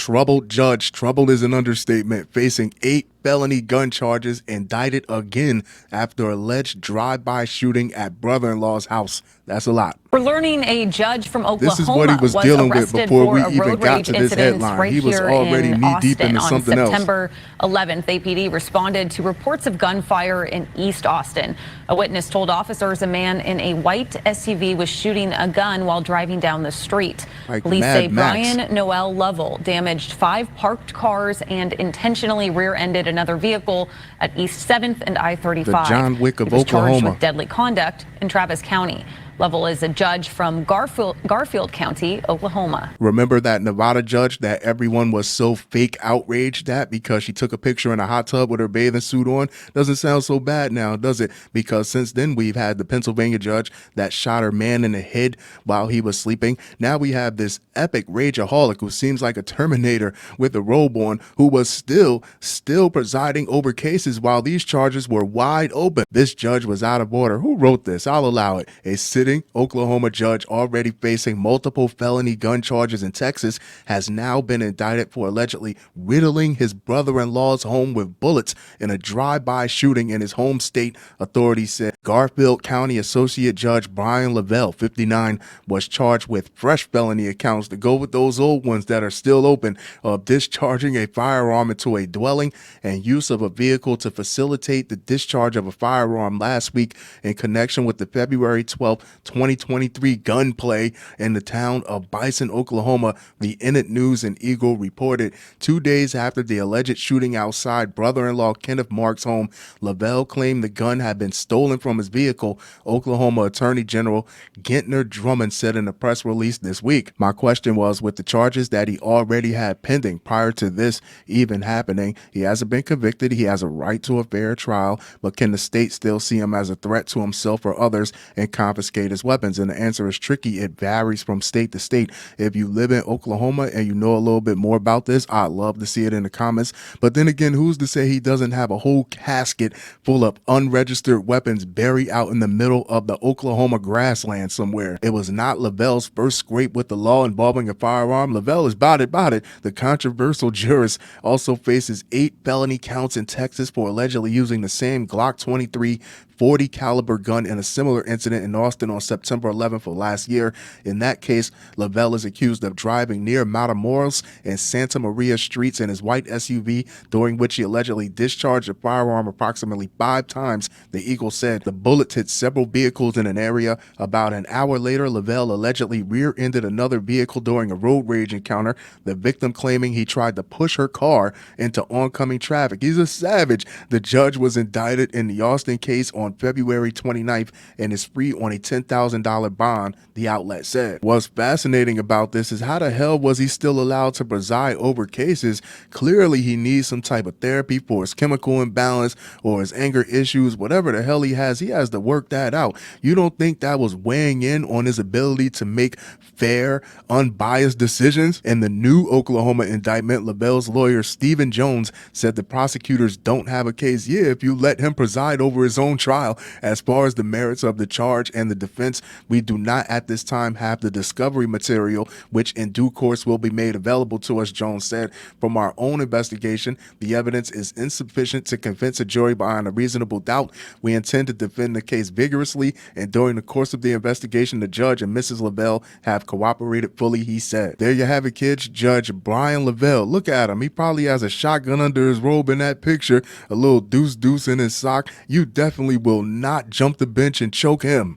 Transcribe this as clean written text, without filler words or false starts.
troubled judge, troubled is an understatement, facing 8 felony gun charges, indicted again after alleged drive-by shooting at brother-in-law's house. That's a lot. We're learning a judge from This is what he Oklahoma was was dealing with arrested before for we a even road got rage to this incident headline. right He was here already in knee-deep Austin into on something else. September 11th. APD responded to reports of gunfire in East Austin. A witness told officers a man in a white SUV was shooting a gun while driving down the street. Like Police Mad say Max. Brian Noel Lovell damaged 5 parked cars and intentionally rear-ended another vehicle at East 7th and I-35. The John Wick of He was charged Oklahoma. with deadly conduct in Travis County. Lovell is a judge from Garfield County, Oklahoma. Remember that Nevada judge that everyone was so fake outraged at because she took a picture in a hot tub with her bathing suit on? Doesn't sound so bad now, does it? Because since then we've had the Pennsylvania judge that shot her man in the head while he was sleeping. Now we have this epic rageaholic who seems like a Terminator with a robe on, who was still presiding over cases while these charges were wide open. This judge was out of order. Who wrote this? I'll allow it. A sitting Oklahoma judge already facing multiple felony gun charges in Texas has now been indicted for allegedly riddling his brother-in-law's home with bullets in a drive-by shooting in his home state, authorities said. Garfield County Associate Judge Brian Lavelle, 59, was charged with fresh felony accounts to go with those old ones that are still open of discharging a firearm into a dwelling and use of a vehicle to facilitate the discharge of a firearm last week in connection with the February 12, 2023 gunplay in the town of Bison, Oklahoma, the Innit News and Eagle reported. 2 days after the alleged shooting outside brother-in-law Kenneth Mark's home, Lavelle claimed the gun had been stolen from his vehicle, Oklahoma Attorney General Gentner Drummond said in a press release this week. My question was, with the charges that he already had pending prior to this even happening, he hasn't been convicted, he has a right to a fair trial, but can the state still see him as a threat to himself or others and confiscate his weapons? And the answer is tricky. It varies from state to state. If you live in Oklahoma and you know a little bit more about this, I'd love to see it in the comments. But then again, who's to say he doesn't have a whole casket full of unregistered weapons buried out in the middle of the Oklahoma grassland somewhere? It was not Lavelle's first scrape with the law involving a firearm. Lavelle is about it. The controversial jurist also faces 8 felony counts in Texas for allegedly using the same Glock 23 .40 caliber gun in a similar incident in Austin on September 11th of last year. In that case, Lavelle is accused of driving near Matamoros and Santa Maria streets in his white SUV, during which he allegedly discharged a firearm approximately 5 times, the Eagle said. The bullet hit several vehicles in an area. About an hour later, Lavelle allegedly rear-ended another vehicle during a road rage encounter, the victim claiming he tried to push her car into oncoming traffic. He's a savage. The judge was indicted in the Austin case on February 29th and is free on a $10,000 bond, the outlet said. What's fascinating about this is how the hell was he still allowed to preside over cases? Clearly he needs some type of therapy for his chemical imbalance or his anger issues, whatever the hell he has to work that out. You don't think that was weighing in on his ability to make fair, unbiased decisions? In the new Oklahoma indictment, Lavelle's lawyer Stephen Jones said the prosecutors don't have a case. Yeah, if you let him preside over his own trial. As far as the merits of the charge and the defense, we do not at this time have the discovery material, which in due course will be made available to us, Jones said. From our own investigation, the evidence is insufficient to convince a jury beyond a reasonable doubt. We intend to defend the case vigorously, and during the course of the investigation, the judge and Mrs. Lavelle have cooperated fully, he said. There you have it, kids. Judge Brian Lavelle. Look at him. He probably has a shotgun under his robe in that picture, a little deuce in his sock. You definitely will not jump the bench and choke him.